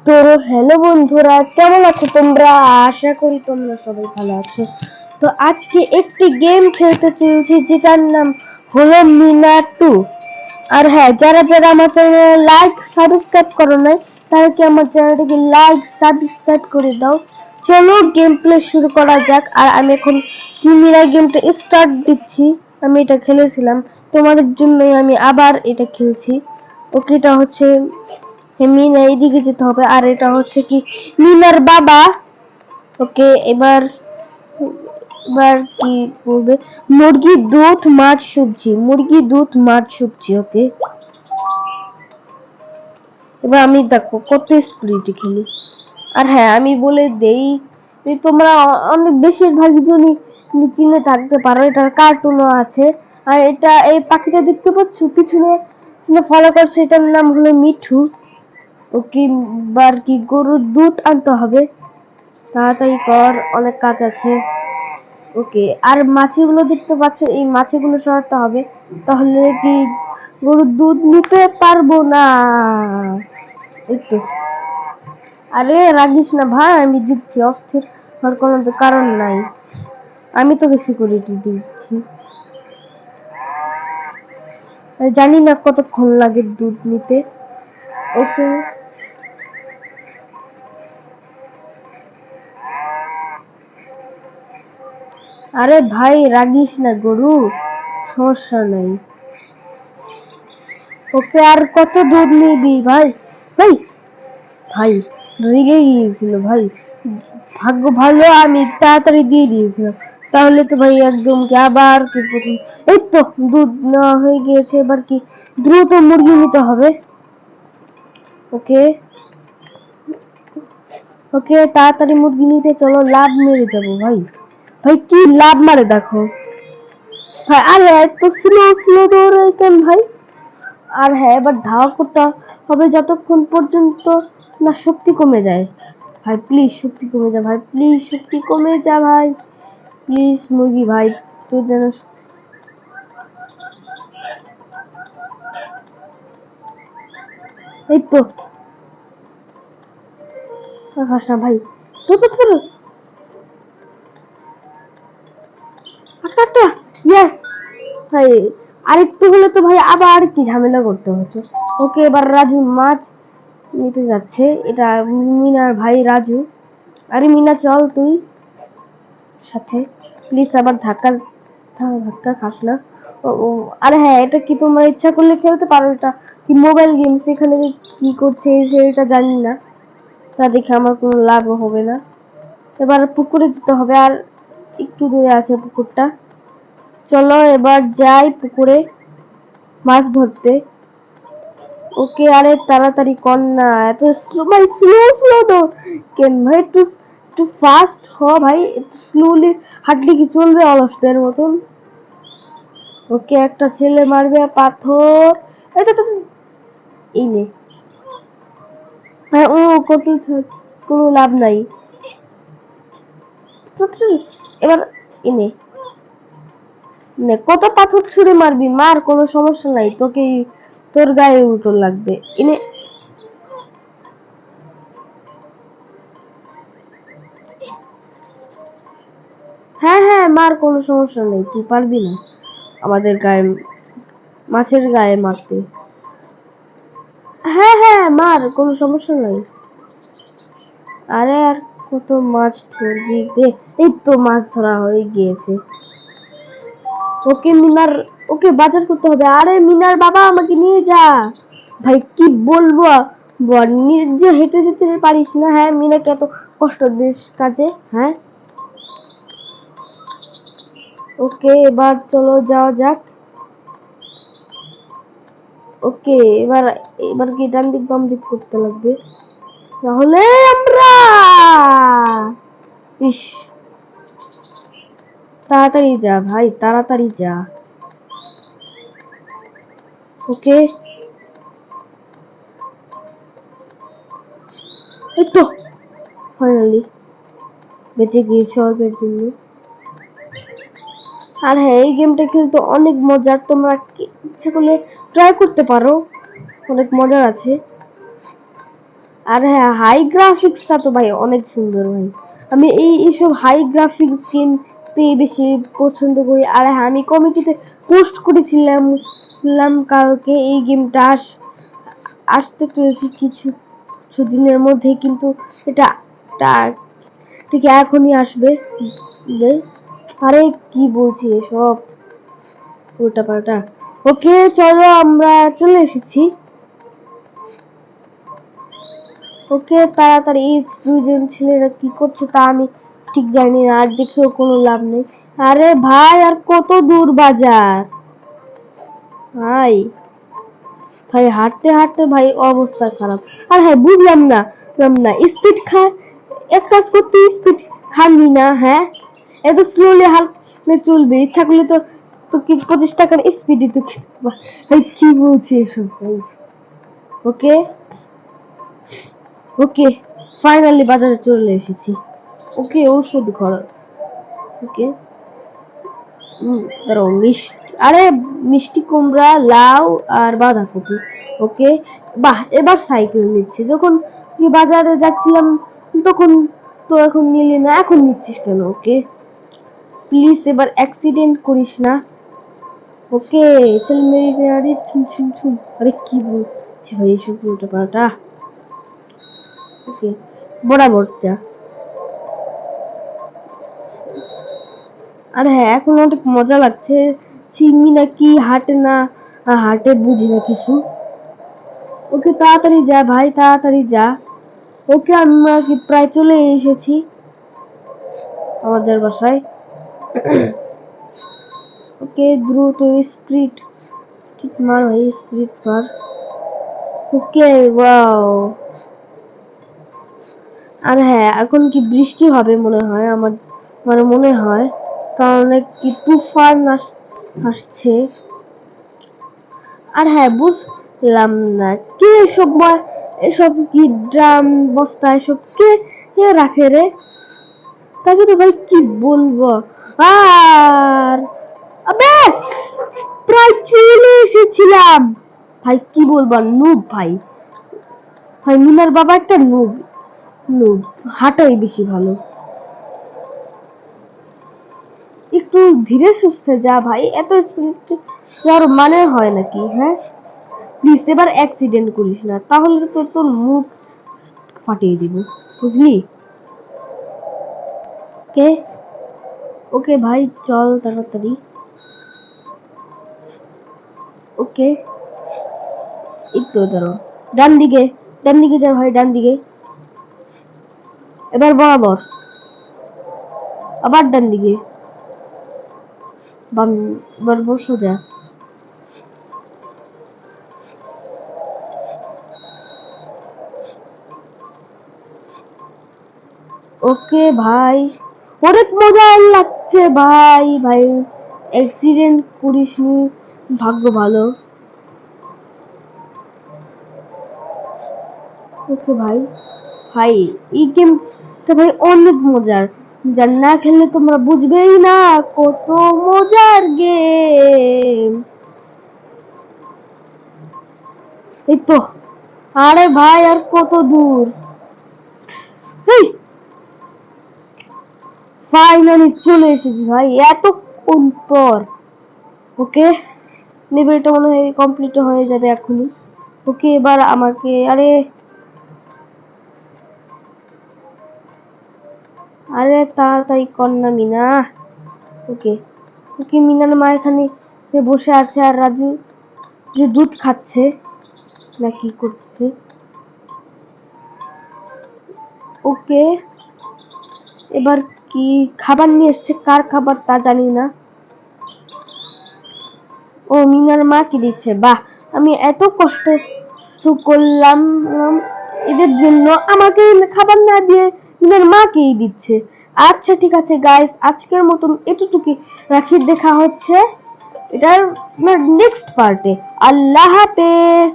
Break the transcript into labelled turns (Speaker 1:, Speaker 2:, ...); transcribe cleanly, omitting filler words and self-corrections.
Speaker 1: তো হ্যালো বন্ধুরা, কেমন আছো তোমরা? আশা করি তোমরা সবাই ভালো আছো। তো আজকে একটি গেম খেলতে চলেছি যেটার নাম হলো মিনা 2। আর হ্যাঁ, যারা যারা আমার চ্যানেলে লাইক সাবস্ক্রাইব করো নাই তারা কি আমার চ্যানেলটিকে লাইক সাবস্ক্রাইব করে দাও। চলো গেম প্লে শুরু করা যাক। আর আমি এখন মিনা গেমটা স্টার্ট দিচ্ছি। আমি এটা খেলেছিলাম, তোমাদের জন্যই আমি আবার এটা খেলছি। ওকে, এটা হচ্ছে মিনা, এইদিকে যেতে হবে। আর এটা হচ্ছে কি মিনার বাবা। ওকে, এবার এবার কি বলবে? মুরগি দুধ মাছ সবজি, মুরগি দুধ মাছ সবজি। ওকে, এবার আমি দেখো কত স্পিডে খেলি। আর হ্যাঁ, আমি বলে দেই তোমরা অনেক বেশিরভাগ জনই চিনে থাকতে পারো, এটার কার্টুনও আছে। আর এটা এই পাখিটা দেখতে পাচ্ছ পিছনে ফলো করছে, এটার নাম হলো মিঠু। ওকে, বার কি গরুর দুধ আনতে হবে, তাড়াতাড়ি কর, অনেক কাজ আছে। ওকে, আর মাছিগুলো দেখতে পাচ্ছ, এই মাছিগুলো সরাতে হবে, তাহলে কি গরুর দুধ নিতে পারবো না। এই তো। আরে রাগিস না ভাই, আমি দিচ্ছি, অস্থির হওয়ার কোনো কারণ নাই, আমি তো বেশি করে দিচ্ছি। জানি না কতক্ষণ লাগে দুধ নিতে। ওকে, আরে ভাই রাগিস না গরু, সমস্যা নাই। ওকে, আর কত দুধ নিবি ভাই? ভাই ভাই রেগে গিয়েছিল ভাই, ভাগ্য ভালো আমি তাড়াতাড়ি দিয়ে দিয়েছিলাম, তাহলে তো ভাই একদম কি আবার কি প্রথম। এই তো দুধ নেওয়া হয়ে গিয়েছে, এবার কি দ্রুত মুরগি নিতে হবে। ওকে ওকে, তাড়াতাড়ি মুরগি নিতে চলো, লাভ মেরে যাবো ভাই। ভাই কি লাভ মারে দেখো ভাই, আরে এত স্লো স্লো দৌড়াই কেন ভাই? আর হ্যাঁ, এবার ধাওয়া করতে হবে যতক্ষণ পর্যন্ত না শক্তি কমে যায়। ভাই প্লিজ শক্তি কমে যা, ভাই প্লিজ শক্তি কমে যা ভাই, প্লিজ মুরগি ভাই, তোর যেন। এই তো খাস না ভাই, তো তো তো একটা ইয়েস ভাই। আরেকটু হলে তো ভাই আবার কি ঝামেলা করতে হতো। ওকে, এবার রাজু মাছ নিতে যাচ্ছে, এটা মিনার ভাই রাজু। আরে মিনা চল তুই সাথে, প্লিজ আবার ধাক্কা ধাক্কা খাস না। ও আরে হ্যাঁ, এটা কি তোমরা ইচ্ছা করলে খেলতে পারো, এটা কি মোবাইল গেমস, এখানে কি করছে সেটা জানি না, তা দেখে আমার কোনো লাভ হবে না। এবার পুকুরে যেতে হবে, আর একটু দূরে আছে পুকুরটা। চলো এবার যাই পুকুরে মাছ ধরতে। ওকে, আরে তাড়াতাড়ি কর না, এত স্লো ভাই, স্লো স্লো তো কেন ভাই? একটু একটু ফাস্ট হ ভাই, একটু স্লোলি হাঁটলে কি চলবে অলসদের মতন? ওকে, একটা ছেলে মারবে পাথর, এই নে ভাই। ও কত, কোনো লাভ নাই। এবার এনে কত পাথর ছুঁড়ে মারবি, মার, কোনো সমস্যা নাই, তোকে তোর গায়ে উল্টো লাগবে। এনে হ্যাঁ হ্যাঁ মার, কোনো সমস্যা নেই, তুই পারবি না আমাদের গায়ে, মাছের গায়ে মারতে। হ্যাঁ হ্যাঁ মার, কোনো সমস্যা নাই। আরে আর কত মাছ ধরবি রে? এই তো মাছ ধরা হয়ে গিয়েছে। ওকে মিনার, ওকে বাজার করতে হবে। আরে মিনার বাবা আমাকে নিয়ে যা। ভাই কি বলবো, বল নিজে হেঁটে যেতে পারিস না? হ্যাঁ, মিনাকে এত কষ্ট দিস কাজে, হ্যাঁ? ওকে, এবার চলো যাওয়া যাক। ওকে, এবার এবার কি ডান দিক বাম দিক করতে লাগবে, তাহলে আমরা ইস, তাড়াতাড়ি যা ভাই, তাড়াতাড়ি যা। ওকে, এই তো ফাইনালি বেঁচে গিয়েছে অল্পের জন্য। আর হ্যাঁ, এই গেমটা খেলতে অনেক মজার, তোমরা ইচ্ছা করলে ট্রাই করতে পারো, অনেক মজার আছে। আর হ্যাঁ, হাই গ্রাফিক্সটা তো ভাই অনেক সুন্দর ভাই। আমি এইসব হাই গ্রাফিক্স গেমতে বেশি পছন্দ করি। আর হ্যাঁ, আমি কমিটিতে পোস্ট করেছিলাম কালকে এই গেমটা আসতে চলেছে কিছু দিনের মধ্যে, কিন্তু এটা ঠিক এখনই আসবে। আরে কি বলছি এসব উল্টা পাল্টা। ওকে চলো, আমরা চলে এসেছি। ওকে তাড়াতাড়ি এই দুইজন ছেলেরা কি করছে তা আমি ঠিক জানি না, আর দেখেও কোনো লাভ নেই। আরে ভাই, আর কত দূর বাজার ভাই? ভাই হাঁটতে হাঁটতে ভাই অবস্থা খারাপ। আর হ্যাঁ, বুঝলাম না স্পিড এক কাজ করতে স্পিড খাবি না? হ্যাঁ, এত স্লোলি হাঁটলে চলবে? ইচ্ছা করলে তো তো কি 25 টাকার স্পিডে তো ভাই কি বলছি এসব ভাই। ওকে ওকে ফাইনালি বাজারে চলে এসেছি। ওকে ঔষধ ঘর। ওকে দাঁড়াও, আরে মিষ্টি কুমড়া, লাউ আর বাঁধাকপি। ওকে বাহ, এবার সাইকেল নিচ্ছি। যখন বাজারে যাচ্ছিলাম তখন তো এখন নিলি না, এখন নিচ্ছিস কেন? ওকে প্লিজ এবার অ্যাক্সিডেন্ট করিস না। ওকে চল মেরি আরে ছুন ছুন ছুন। আরে কি বলছি ভাই এসব উল্টো পাল্টা। ওকে বরাবর যা। আর হ্যাঁ, এখন অনেক মজা লাগছে। চিংড়ি নাকি হাটে না হাটে, বুঝি না কিছু। ওকে তাড়াতাড়ি যা ভাই, তাড়াতাড়ি যা। ওকে আমরা কি প্রায় চলে এসেছি আমাদের বাসায়। ওকে দ্রুত স্পিড ঠিক মার ভাই, স্পিড মার। Okay wow. আর হ্যাঁ, এখন কি বৃষ্টি হবে মনে হয়, আমার মনে হয়, কারণ কি তুফান আসছে। আর হ্যাঁ, বুঝলাম না কে এসব কি ড্রাম বস্তা এসব কে রাখে রে? তাকে তো ভাই কি বলবো। আর আবে প্রায় চলে এসেছিলাম ভাই, কি বলবো, নুব ভাই। মিনার বাবা একটা নুব হাঁটাই বেশি ভালো। একটু ধীরে সুস্থে যা ভাই, এত স্পিড যাওয়ার মানে হয় নাকি? হ্যাঁ প্লিজ এবার অ্যাক্সিডেন্ট করিস না, তাহলে তো তোর মুখ ফাটিয়ে দিব, বুঝলি? কে ওকে ভাই চল তাড়াতাড়ি। ওকে এই তো ধরো, ডান দিকে যা ভাই, ডান দিকে। এবার বরাবর, আবার ডান দিকে, বাম, এবার সোজা। ওকে ভাই, অনেক মজা লাগছে ভাই। অ্যাক্সিডেন্ট করিসনি, ভাগ্য ভালো। ওকে ভাই এই গেমটা ভাই অনেক মজার, যার না খেললে তোমরা বুঝবেই না কত মজার গেম। এই তো, আরে ভাই আর কত দূর? ফাইনালি চলে এসেছি ভাই, এতক্ষণ পর। ওকে লেভেলটা মনে হয় কমপ্লিট হয়ে যাবে এখনই। ওকে এবার আমাকে আরে তাড়াতাড়ি কর না মিনা। ওকে মিনার মা এখানে বসে আছে, আর রাজু যে দুধ খাচ্ছে না কি করছে। ওকে এবার কি খাবার নিয়ে এসছে, কার খাবার তা জানি না। ও মিনার মা কি দিচ্ছে, বাহ, আমি এত কষ্ট করলাম এদের জন্য, আমাকে খাবার না দিয়ে মিনার মাকেই দিচ্ছে। আচ্ছা ঠিক আছে গাইস, আজকের মতন এতটুকু রাখি, দেখা হচ্ছে এটার নেক্সট পার্টে। আল্লাহ হাফেজ।